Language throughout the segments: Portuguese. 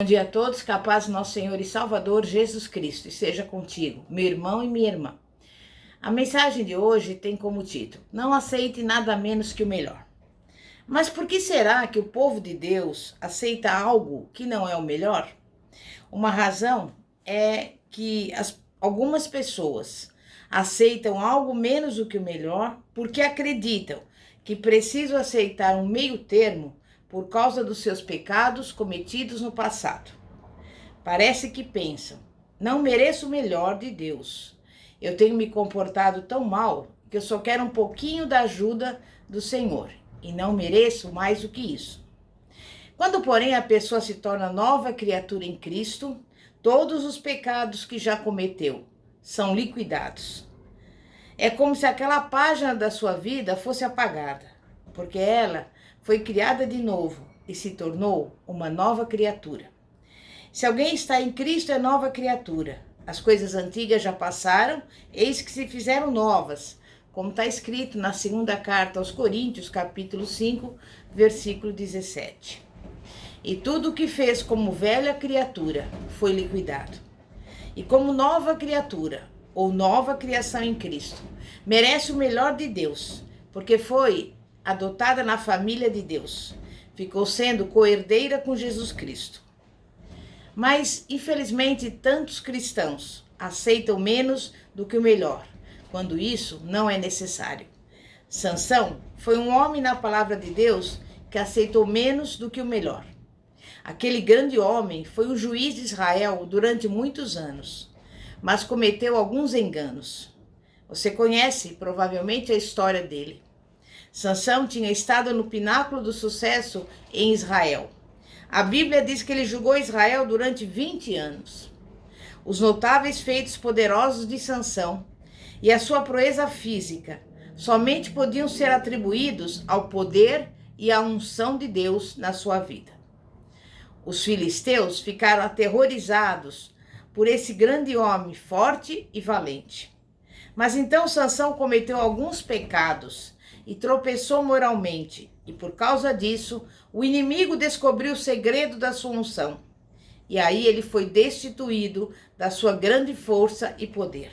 Bom dia a todos, que a paz do nosso Senhor e Salvador Jesus Cristo esteja contigo, meu irmão e minha irmã. A mensagem de hoje tem como título: Não aceite nada menos que o melhor. Mas por que será que o povo de Deus aceita algo que não é o melhor? Uma razão é que algumas pessoas aceitam algo menos do que o melhor porque acreditam que precisam aceitar um meio termo por causa dos seus pecados cometidos no passado. Parece que pensam: não mereço o melhor de Deus. Eu tenho me comportado tão mal que eu só quero um pouquinho da ajuda do Senhor e não mereço mais do que isso. Quando, porém, a pessoa se torna nova criatura em Cristo, todos os pecados que já cometeu são liquidados. É como se aquela página da sua vida fosse apagada, porque ela foi criada de novo e se tornou uma nova criatura. Se alguém está em Cristo, é nova criatura. As coisas antigas já passaram, eis que se fizeram novas, como está escrito na segunda carta aos Coríntios, capítulo 5, versículo 17. E tudo o que fez como velha criatura foi liquidado. E como nova criatura, ou nova criação em Cristo, merece o melhor de Deus, porque foi adotada na família de Deus. Ficou sendo co-herdeira com Jesus Cristo. Mas, infelizmente, tantos cristãos aceitam menos do que o melhor, quando isso não é necessário. Sansão foi um homem na palavra de Deus que aceitou menos do que o melhor. Aquele grande homem foi o juiz de Israel durante muitos anos, mas cometeu alguns enganos. Você conhece provavelmente a história dele. Sansão tinha estado no pináculo do sucesso em Israel. A Bíblia diz que ele julgou Israel durante 20 anos. Os notáveis feitos poderosos de Sansão e a sua proeza física somente podiam ser atribuídos ao poder e à unção de Deus na sua vida. Os filisteus ficaram aterrorizados por esse grande homem forte e valente. Mas então Sansão cometeu alguns pecados e tropeçou moralmente, e por causa disso, o inimigo descobriu o segredo da sua unção. E aí ele foi destituído da sua grande força e poder.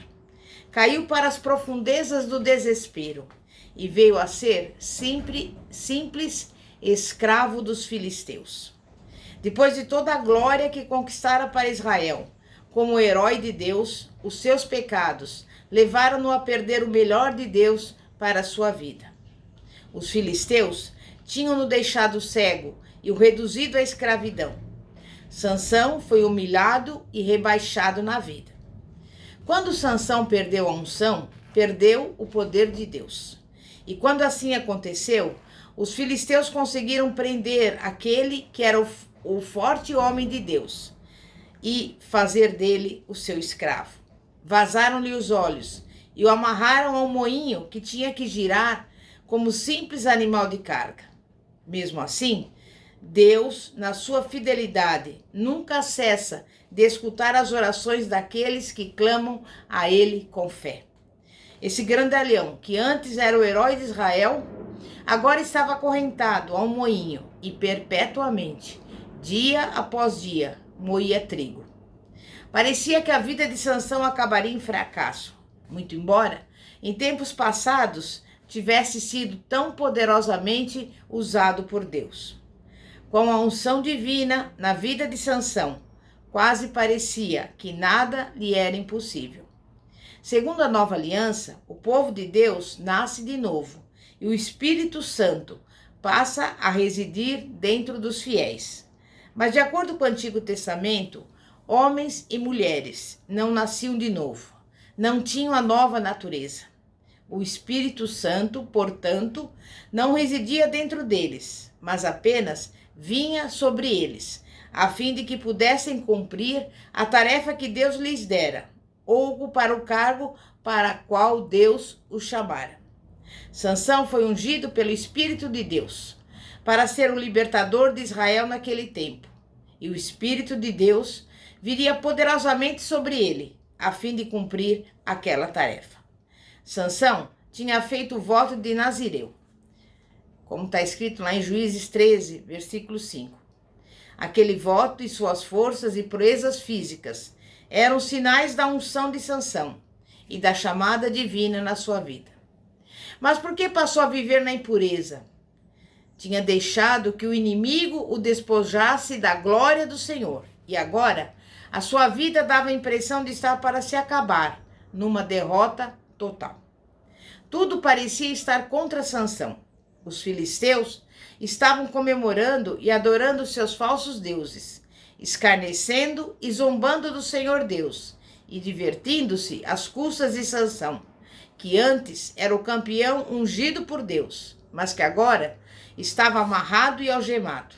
Caiu para as profundezas do desespero e veio a ser simples escravo dos filisteus. Depois de toda a glória que conquistara para Israel, como herói de Deus, os seus pecados levaram-no a perder o melhor de Deus para a sua vida. Os filisteus tinham-no deixado cego e o reduzido à escravidão. Sansão foi humilhado e rebaixado na vida. Quando Sansão perdeu a unção, perdeu o poder de Deus. E quando assim aconteceu, os filisteus conseguiram prender aquele que era o forte homem de Deus e fazer dele o seu escravo. Vazaram-lhe os olhos e o amarraram ao moinho que tinha que girar como simples animal de carga. Mesmo assim, Deus, na sua fidelidade, nunca cessa de escutar as orações daqueles que clamam a Ele com fé. Esse grandalhão, que antes era o herói de Israel, agora estava acorrentado a um moinho e perpetuamente, dia após dia, moía trigo. Parecia que a vida de Sansão acabaria em fracasso, muito embora, em tempos passados, tivesse sido tão poderosamente usado por Deus. Com a unção divina na vida de Sansão, quase parecia que nada lhe era impossível. Segundo a nova aliança, o povo de Deus nasce de novo e o Espírito Santo passa a residir dentro dos fiéis. Mas de acordo com o Antigo Testamento, homens e mulheres não nasciam de novo, não tinham a nova natureza. O Espírito Santo, portanto, não residia dentro deles, mas apenas vinha sobre eles, a fim de que pudessem cumprir a tarefa que Deus lhes dera, ou ocupar o cargo para o qual Deus os chamara. Sansão foi ungido pelo Espírito de Deus para ser o libertador de Israel naquele tempo, e o Espírito de Deus viria poderosamente sobre ele, a fim de cumprir aquela tarefa. Sansão tinha feito o voto de Nazireu, como está escrito lá em Juízes 13, versículo 5. Aquele voto e suas forças e proezas físicas eram sinais da unção de Sansão e da chamada divina na sua vida. Mas por que passou a viver na impureza? Tinha deixado que o inimigo o despojasse da glória do Senhor. E agora, a sua vida dava a impressão de estar para se acabar, numa derrota total. Tudo parecia estar contra Sansão. Os filisteus estavam comemorando e adorando seus falsos deuses, escarnecendo e zombando do Senhor Deus, e divertindo-se às custas de Sansão, que antes era o campeão ungido por Deus, mas que agora estava amarrado e algemado.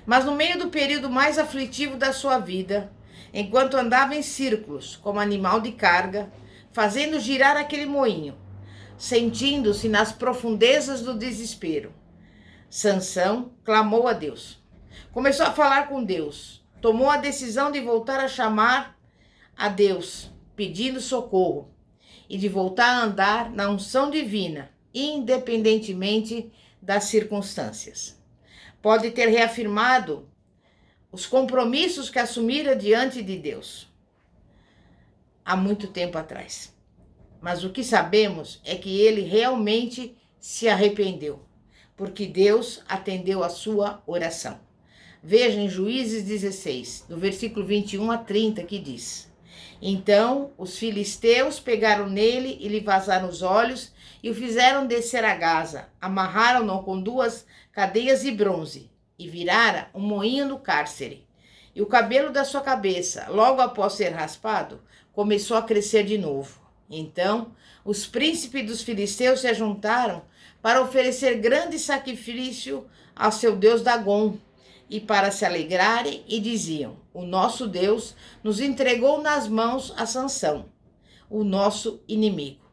Mas no meio do período mais aflitivo da sua vida, enquanto andava em círculos como animal de carga, fazendo girar aquele moinho, sentindo-se nas profundezas do desespero, Sansão clamou a Deus. Começou a falar com Deus. Tomou a decisão de voltar a chamar a Deus, pedindo socorro, e de voltar a andar na unção divina, independentemente das circunstâncias. Pode ter reafirmado os compromissos que assumira diante de Deus há muito tempo atrás. Mas o que sabemos é que ele realmente se arrependeu, porque Deus atendeu a sua oração. Veja em Juízes 16, do versículo 21 a 30, que diz: Então os filisteus pegaram nele e lhe vazaram os olhos e o fizeram descer a Gaza, amarraram-no com 2 cadeias de bronze e viraram um moinho no cárcere. E o cabelo da sua cabeça, logo após ser raspado, começou a crescer de novo. Então os príncipes dos filisteus se ajuntaram para oferecer grande sacrifício ao seu deus Dagom e para se alegrarem, e diziam: O nosso Deus nos entregou nas mãos a Sansão, o nosso inimigo.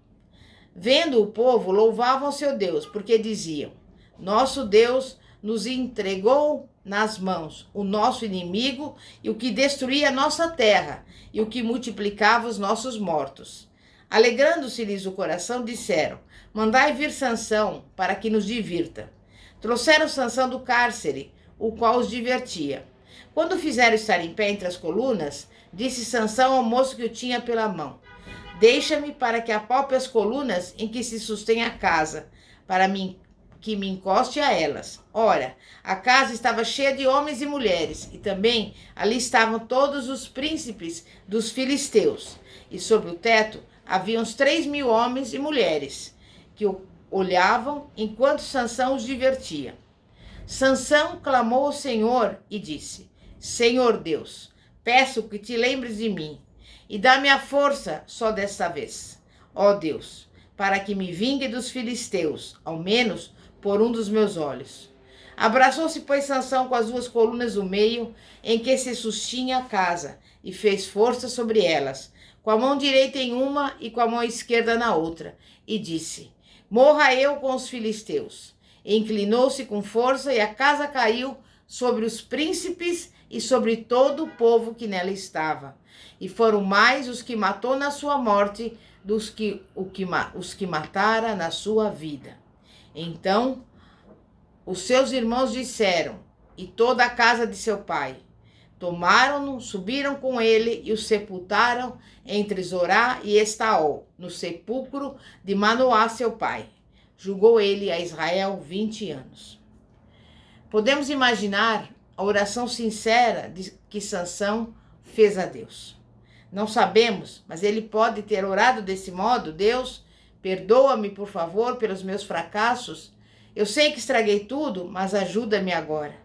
Vendo o povo, louvavam seu Deus, porque diziam: Nosso Deus nos entregou nas mãos o nosso inimigo, e o que destruía a nossa terra, e o que multiplicava os nossos mortos. Alegrando-se-lhes o coração, disseram: Mandai vir Sansão, para que nos divirta. Trouxeram Sansão do cárcere, o qual os divertia. Quando o fizeram estar em pé entre as colunas, disse Sansão ao moço que o tinha pela mão: Deixa-me para que apalpe as colunas em que se sustém a casa, para que me encoste a elas. Ora, a casa estava cheia de homens e mulheres, e também ali estavam todos os príncipes dos filisteus. E sobre o teto haviam uns 3.000 homens e mulheres, que o olhavam enquanto Sansão os divertia. Sansão clamou ao Senhor e disse: Senhor Deus, peço que te lembres de mim e dá-me a força só desta vez, ó Deus, para que me vingue dos filisteus, ao menos por um dos meus olhos. Abraçou-se, pois, Sansão com as 2 colunas do meio, em que se sustinha a casa, e fez força sobre elas, com a mão direita em uma e com a mão esquerda na outra, e disse: Morra eu com os filisteus. E inclinou-se com força, e a casa caiu sobre os príncipes e sobre todo o povo que nela estava. E foram mais os que matou na sua morte dos que os que matara na sua vida. Então os seus irmãos disseram, e toda a casa de seu pai, tomaram-no, subiram com ele e o sepultaram entre Zorá e Estaol, no sepulcro de Manoá, seu pai. Julgou ele a Israel 20 anos. Podemos imaginar a oração sincera que Sansão fez a Deus. Não sabemos, mas ele pode ter orado desse modo: Deus, perdoa-me, por favor, pelos meus fracassos. Eu sei que estraguei tudo, mas ajuda-me agora.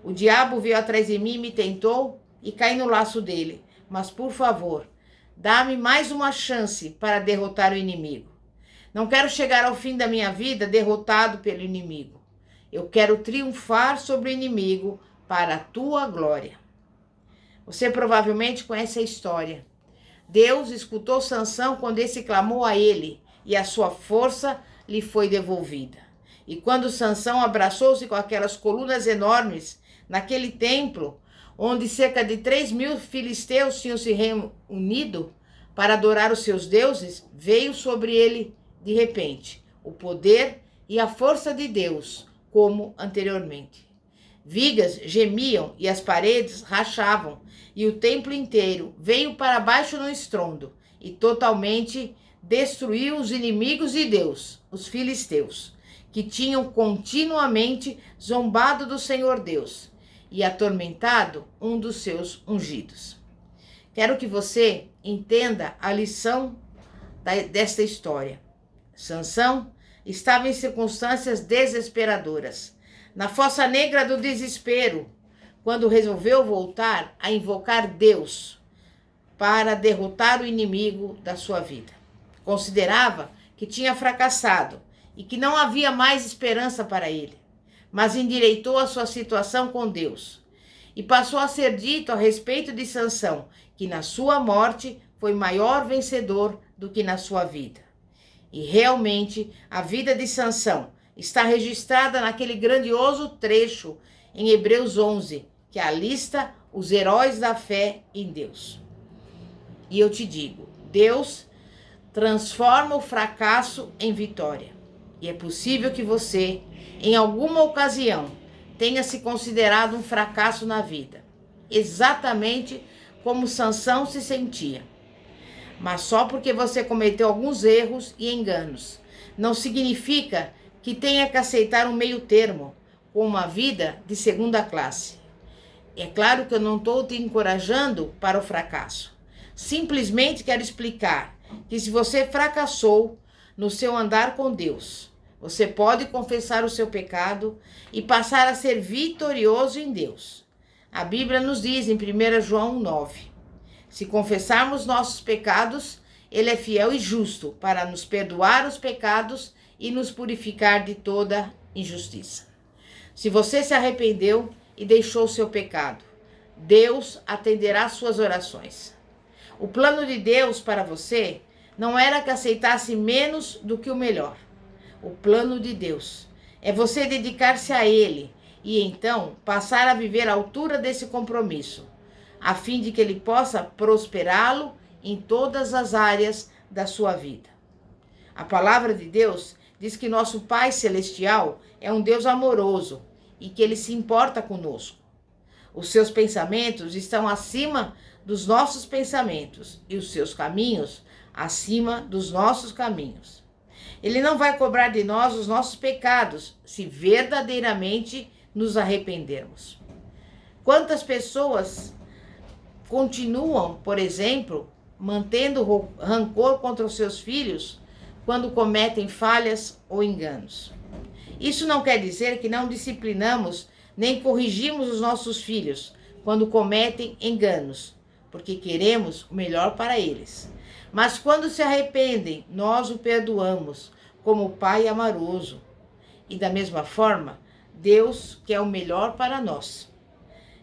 O diabo veio atrás de mim, me tentou e caí no laço dele. Mas, por favor, dá-me mais uma chance para derrotar o inimigo. Não quero chegar ao fim da minha vida derrotado pelo inimigo. Eu quero triunfar sobre o inimigo para a tua glória. Você provavelmente conhece a história. Deus escutou Sansão quando esse clamou a ele, e a sua força lhe foi devolvida. E quando Sansão abraçou-se com aquelas colunas enormes naquele templo, onde cerca de 3.000 filisteus tinham se reunido para adorar os seus deuses, veio sobre ele, de repente, o poder e a força de Deus, como anteriormente. Vigas gemiam e as paredes rachavam, e o templo inteiro veio para baixo no estrondo, e totalmente destruiu os inimigos de Deus, os filisteus, que tinham continuamente zombado do Senhor Deus e atormentado um dos seus ungidos. Quero que você entenda a lição desta história. Sansão estava em circunstâncias desesperadoras, na fossa negra do desespero, quando resolveu voltar a invocar Deus para derrotar o inimigo da sua vida. Considerava que tinha fracassado e que não havia mais esperança para ele, mas endireitou a sua situação com Deus. E passou a ser dito a respeito de Sansão que na sua morte foi maior vencedor do que na sua vida. E realmente a vida de Sansão está registrada naquele grandioso trecho em Hebreus 11, que alista os heróis da fé em Deus. E eu te digo, Deus transforma o fracasso em vitória. E é possível que você, em alguma ocasião, tenha se considerado um fracasso na vida, exatamente como Sansão se sentia. Mas só porque você cometeu alguns erros e enganos, não significa que tenha que aceitar um meio termo, com uma vida de segunda classe. É claro que eu não estou te encorajando para o fracasso. Simplesmente quero explicar que se você fracassou no seu andar com Deus, você pode confessar o seu pecado e passar a ser vitorioso em Deus. A Bíblia nos diz em 1 João 9, se confessarmos nossos pecados, Ele é fiel e justo para nos perdoar os pecados e nos purificar de toda injustiça. Se você se arrependeu e deixou o seu pecado, Deus atenderá suas orações. O plano de Deus para você não era que aceitasse menos do que o melhor. O plano de Deus é você dedicar-se a Ele e então passar a viver à altura desse compromisso, a fim de que Ele possa prosperá-lo em todas as áreas da sua vida. A palavra de Deus diz que nosso Pai Celestial é um Deus amoroso e que Ele se importa conosco. Os seus pensamentos estão acima dos nossos pensamentos e os seus caminhos acima dos nossos caminhos. Ele não vai cobrar de nós os nossos pecados se verdadeiramente nos arrependermos. Quantas pessoas continuam, por exemplo, mantendo rancor contra os seus filhos quando cometem falhas ou enganos? Isso não quer dizer que não disciplinamos nem corrigimos os nossos filhos quando cometem enganos, porque queremos o melhor para eles. Mas quando se arrependem, nós o perdoamos como Pai amoroso. E da mesma forma, Deus quer o melhor para nós.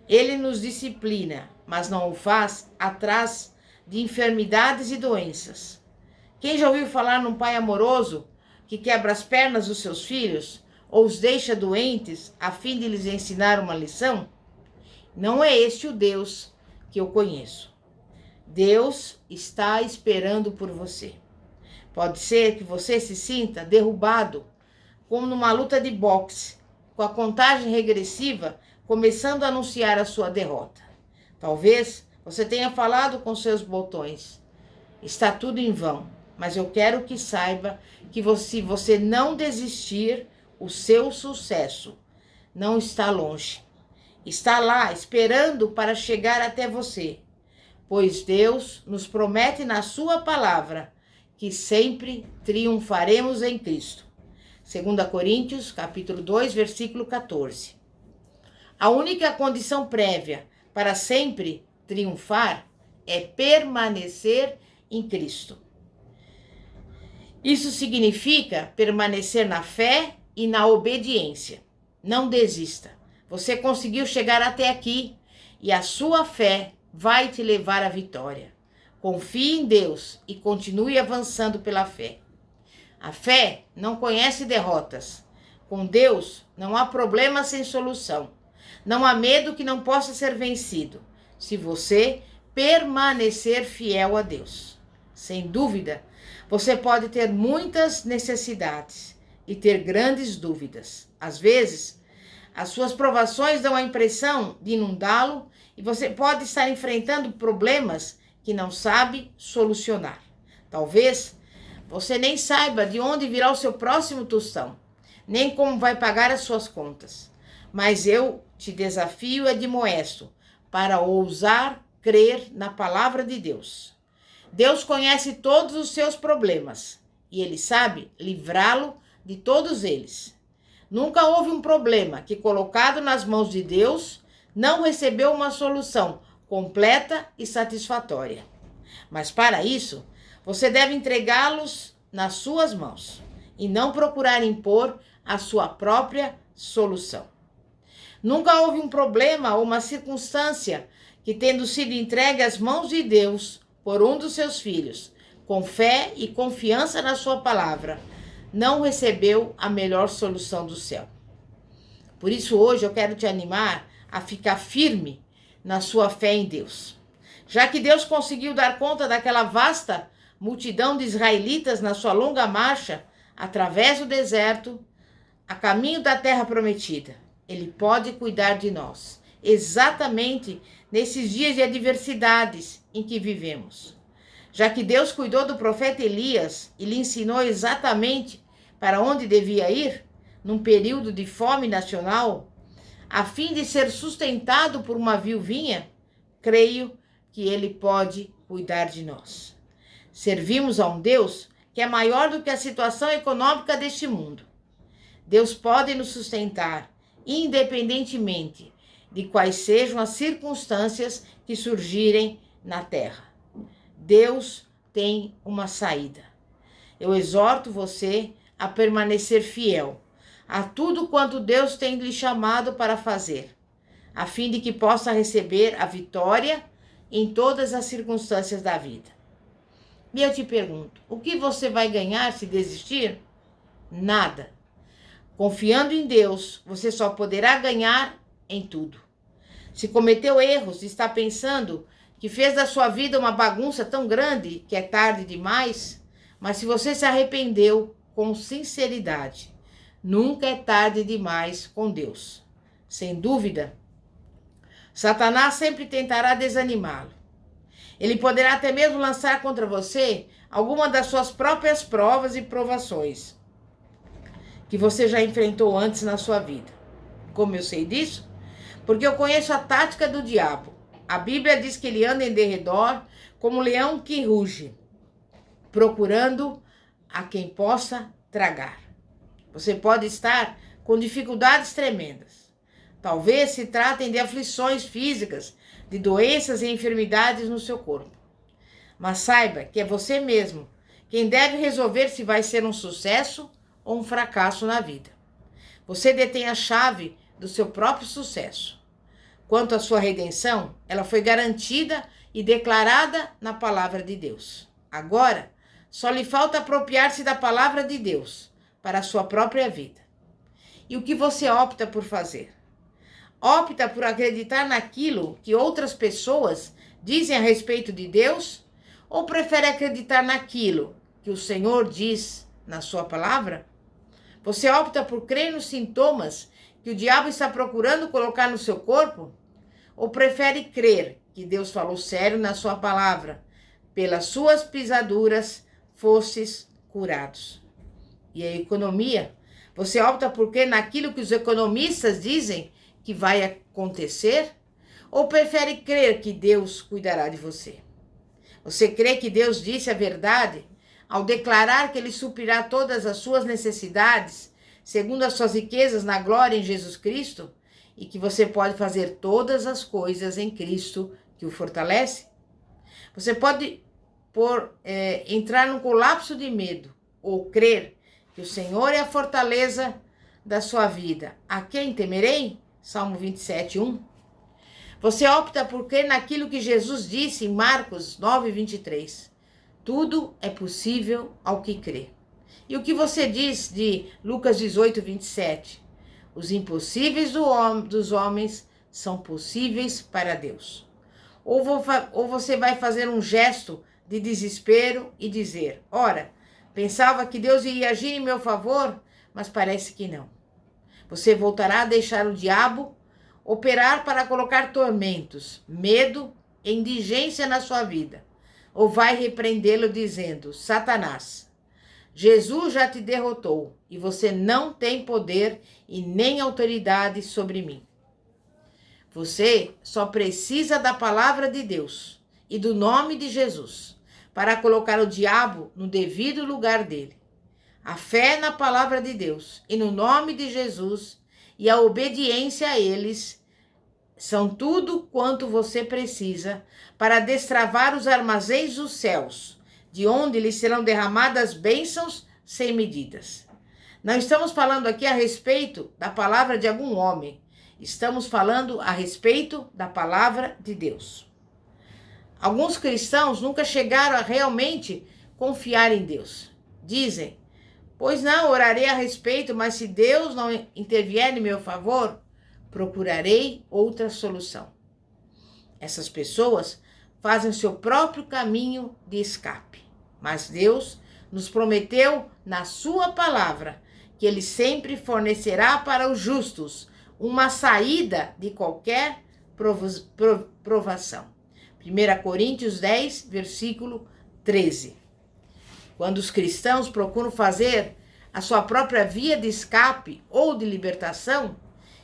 Ele nos disciplina, mas não o faz atrás de enfermidades e doenças. Quem já ouviu falar num pai amoroso que quebra as pernas dos seus filhos ou os deixa doentes a fim de lhes ensinar uma lição? Não é este o Deus que eu conheço. Deus está esperando por você. Pode ser que você se sinta derrubado, como numa luta de boxe, com a contagem regressiva começando a anunciar a sua derrota. Talvez você tenha falado com seus botões. Está tudo em vão, mas eu quero que saiba que se você não desistir, o seu sucesso não está longe. Está lá esperando para chegar até você, pois Deus nos promete na sua palavra que sempre triunfaremos em Cristo. 2 Coríntios, capítulo 2, versículo 14. A única condição prévia para sempre triunfar é permanecer em Cristo. Isso significa permanecer na fé e na obediência. Não desista. Você conseguiu chegar até aqui e a sua fé vai te levar à vitória. Confie em Deus e continue avançando pela fé. A fé não conhece derrotas. Com Deus não há problema sem solução. Não há medo que não possa ser vencido, se você permanecer fiel a Deus. Sem dúvida, você pode ter muitas necessidades e ter grandes dúvidas. Às vezes, As suas provações dão a impressão de inundá-lo e você pode estar enfrentando problemas que não sabe solucionar. Talvez você nem saiba de onde virá o seu próximo tostão, nem como vai pagar as suas contas. Mas eu te desafio e admoesto para ousar crer na palavra de Deus. Deus conhece todos os seus problemas e Ele sabe livrá-lo de todos eles. Nunca houve um problema que, colocado nas mãos de Deus, não recebeu uma solução completa e satisfatória. Mas para isso, você deve entregá-los nas suas mãos e não procurar impor a sua própria solução. Nunca houve um problema ou uma circunstância que, tendo sido entregue às mãos de Deus por um dos seus filhos, com fé e confiança na sua palavra, não recebeu a melhor solução do céu. Por isso, hoje eu quero te animar a ficar firme na sua fé em Deus. Já que Deus conseguiu dar conta daquela vasta multidão de israelitas na sua longa marcha através do deserto, a caminho da terra prometida, Ele pode cuidar de nós, exatamente nesses dias de adversidades em que vivemos. Já que Deus cuidou do profeta Elias e lhe ensinou exatamente para onde devia ir, num período de fome nacional, a fim de ser sustentado por uma viuvinha, creio que Ele pode cuidar de nós. Servimos a um Deus que é maior do que a situação econômica deste mundo. Deus pode nos sustentar, independentemente de quais sejam as circunstâncias que surgirem na terra. Deus tem uma saída. Eu exorto você a permanecer fiel a tudo quanto Deus tem lhe chamado para fazer, a fim de que possa receber a vitória em todas as circunstâncias da vida. E eu te pergunto, o que você vai ganhar se desistir? Nada. Confiando em Deus, você só poderá ganhar em tudo. Se cometeu erros e está pensando que fez da sua vida uma bagunça tão grande que é tarde demais, mas se você se arrependeu com sinceridade, nunca é tarde demais com Deus. Sem dúvida, Satanás sempre tentará desanimá-lo. Ele poderá até mesmo lançar contra você alguma das suas próprias provas e provações que você já enfrentou antes na sua vida. Como eu sei disso? Porque eu conheço a tática do diabo. A Bíblia diz que ele anda em derredor como um leão que ruge, procurando a quem possa tragar. Você pode estar com dificuldades tremendas. Talvez se tratem de aflições físicas, de doenças e enfermidades no seu corpo. Mas saiba que é você mesmo quem deve resolver se vai ser um sucesso ou um fracasso na vida. Você detém a chave do seu próprio sucesso. Quanto à sua redenção, ela foi garantida e declarada na palavra de Deus. Agora, só lhe falta apropriar-se da palavra de Deus para a sua própria vida. E o que você opta por fazer? Opta por acreditar naquilo que outras pessoas dizem a respeito de Deus? Ou prefere acreditar naquilo que o Senhor diz na sua palavra? Você opta por crer nos sintomas que o diabo está procurando colocar no seu corpo? Ou prefere crer que Deus falou sério na sua palavra? Pelas suas pisaduras fostes curados. E a economia? Você opta por crer naquilo que os economistas dizem que vai acontecer? Ou prefere crer que Deus cuidará de você? Você crê que Deus disse a verdade ao declarar que Ele suprirá todas as suas necessidades, segundo as suas riquezas na glória em Jesus Cristo, e que você pode fazer todas as coisas em Cristo que o fortalece? Você pode entrar num colapso de medo ou crer que o Senhor é a fortaleza da sua vida. A quem temerei? Salmo 27, 1. Você opta por crer naquilo que Jesus disse em Marcos 9, 23. Tudo é possível ao que crê. E o que você diz de Lucas 18, 27? Os impossíveis dos homens são possíveis para Deus. Ou você vai fazer um gesto de desespero e dizer, ora, pensava que Deus iria agir em meu favor, mas parece que não. Você voltará a deixar o diabo operar para colocar tormentos, medo e indigência na sua vida? Ou vai repreendê-lo dizendo: Satanás, Jesus já te derrotou e você não tem poder e nem autoridade sobre mim. Você só precisa da palavra de Deus e do nome de Jesus para colocar o diabo no devido lugar dele. A fé na palavra de Deus e no nome de Jesus e a obediência a eles são tudo quanto você precisa para destravar os armazéns dos céus, de onde lhe serão derramadas bênçãos sem medidas. Não estamos falando aqui a respeito da palavra de algum homem. Estamos falando a respeito da palavra de Deus. Alguns cristãos nunca chegaram a realmente confiar em Deus. Dizem: pois não, orarei a respeito, mas se Deus não intervier em meu favor, procurarei outra solução. Essas pessoas fazem o seu próprio caminho de escape. Mas Deus nos prometeu na sua palavra que Ele sempre fornecerá para os justos uma saída de qualquer provação. 1 Coríntios 10, versículo 13. Quando os cristãos procuram fazer a sua própria via de escape ou de libertação,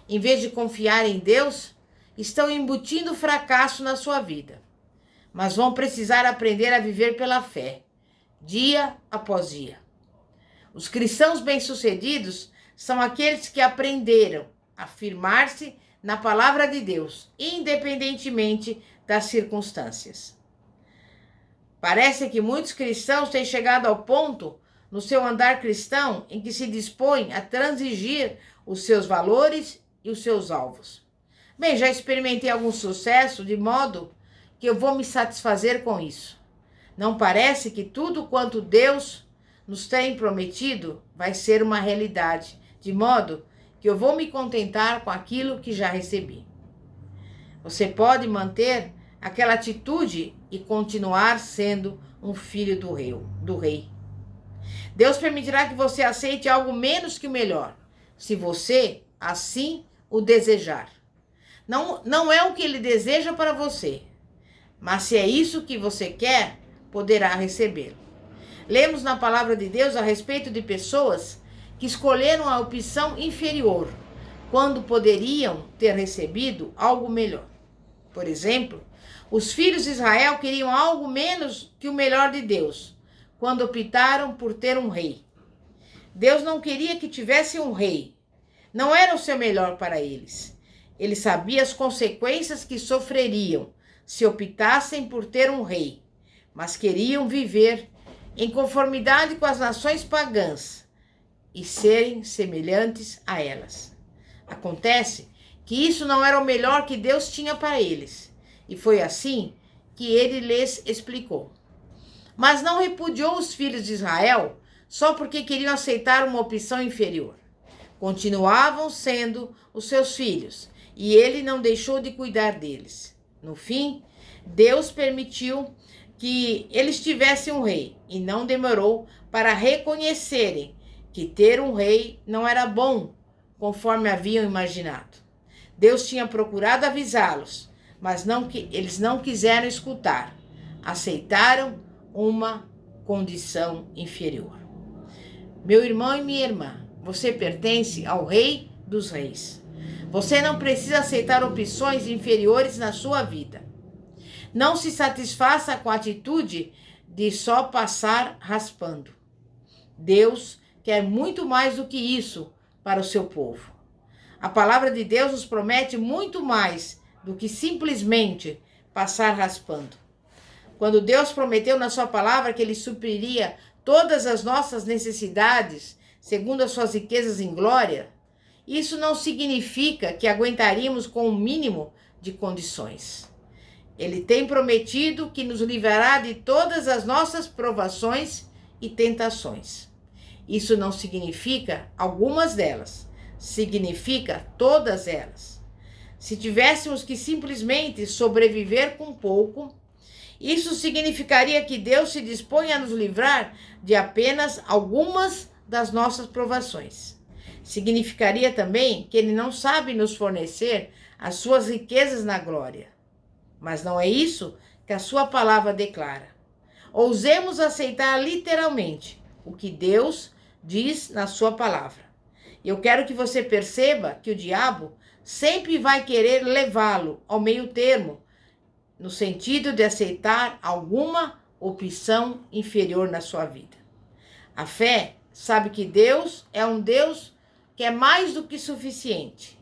em vez de confiar em Deus, estão embutindo fracasso na sua vida. Mas vão precisar aprender a viver pela fé, dia após dia. Os cristãos bem-sucedidos são aqueles que aprenderam a firmar-se na palavra de Deus, independentemente das circunstâncias. Parece que muitos cristãos têm chegado ao ponto no seu andar cristão em que se dispõem a transigir os seus valores e os seus alvos. Bem, já experimentei algum sucesso, de modo que eu vou me satisfazer com isso. Não parece que tudo quanto Deus nos tem prometido vai ser uma realidade, de modo que eu vou me contentar com aquilo que já recebi. Você pode manter aquela atitude e continuar sendo um filho do rei. Deus permitirá que você aceite algo menos que o melhor, se você assim o desejar. Não é o que Ele deseja para você, mas se é isso que você quer, poderá recebê-lo. Lemos na palavra de Deus a respeito de pessoas que escolheram a opção inferior, quando poderiam ter recebido algo melhor. Por exemplo, os filhos de Israel queriam algo menos que o melhor de Deus, quando optaram por ter um rei. Deus não queria que tivesse um rei. Não era o seu melhor para eles. Ele sabia as consequências que sofreriam se optassem por ter um rei, mas queriam viver em conformidade com as nações pagãs e serem semelhantes a elas. Acontece que isso não era o melhor que Deus tinha para eles, e foi assim que Ele lhes explicou. Mas não repudiou os filhos de Israel só porque queriam aceitar uma opção inferior. Continuavam sendo os seus filhos, e Ele não deixou de cuidar deles. No fim, Deus permitiu que eles tivessem um rei, e não demorou para reconhecerem que ter um rei não era bom, conforme haviam imaginado. Deus tinha procurado avisá-los, mas eles não quiseram escutar. Aceitaram uma condição inferior. Meu irmão e minha irmã, você pertence ao Rei dos Reis. Você não precisa aceitar opções inferiores na sua vida. Não se satisfaça com a atitude de só passar raspando. Deus quer muito mais do que isso para o seu povo. A palavra de Deus nos promete muito mais do que simplesmente passar raspando. Quando Deus prometeu na sua palavra que Ele supriria todas as nossas necessidades, segundo as suas riquezas em glória, isso não significa que aguentaríamos com o mínimo de condições. Ele tem prometido que nos livrará de todas as nossas provações e tentações. Isso não significa algumas delas, significa todas elas. Se tivéssemos que simplesmente sobreviver com pouco, isso significaria que Deus se dispõe a nos livrar de apenas algumas das nossas provações. Significaria também que ele não sabe nos fornecer as suas riquezas na glória. Mas não é isso que a sua palavra declara. Ousemos aceitar literalmente o que Deus diz na sua palavra. Eu quero que você perceba que o diabo sempre vai querer levá-lo ao meio termo, no sentido de aceitar alguma opção inferior na sua vida. A fé sabe que Deus é um Deus que é mais do que suficiente.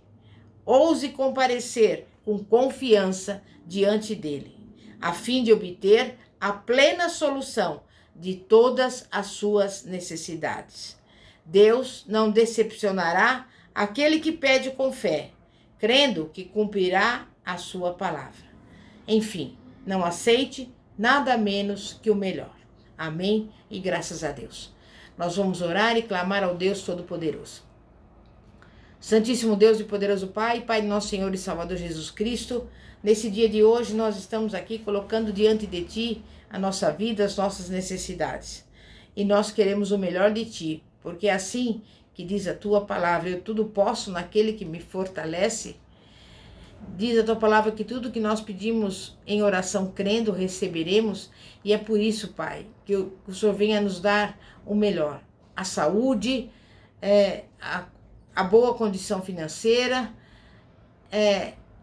Ouse comparecer com confiança diante dele, a fim de obter a plena solução de todas as suas necessidades. Deus não decepcionará aquele que pede com fé, crendo que cumprirá a sua palavra. Enfim, não aceite nada menos que o melhor. Amém? E graças a Deus. Nós vamos orar e clamar ao Deus Todo-Poderoso. Santíssimo Deus e poderoso Pai, Pai de nosso Senhor e Salvador Jesus Cristo, nesse dia de hoje nós estamos aqui colocando diante de Ti a nossa vida, as nossas necessidades. E nós queremos o melhor de Ti, porque é assim que diz a Tua palavra, eu tudo posso naquele que me fortalece. Diz a Tua palavra que tudo que nós pedimos em oração crendo receberemos, e é por isso, Pai, que o Senhor venha nos dar o melhor, a saúde, a boa condição financeira,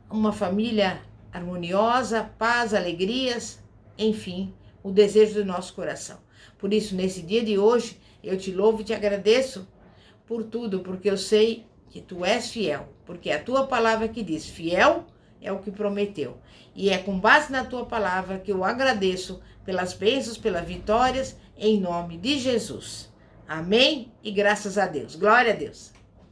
uma família harmoniosa, paz, alegrias, enfim, o desejo do nosso coração. Por isso, nesse dia de hoje, eu te louvo e te agradeço por tudo, porque eu sei que tu és fiel, porque é a tua palavra que diz, fiel é o que prometeu. E é com base na tua palavra que eu agradeço pelas bênçãos, pelas vitórias, em nome de Jesus. Amém? E graças a Deus. Glória a Deus.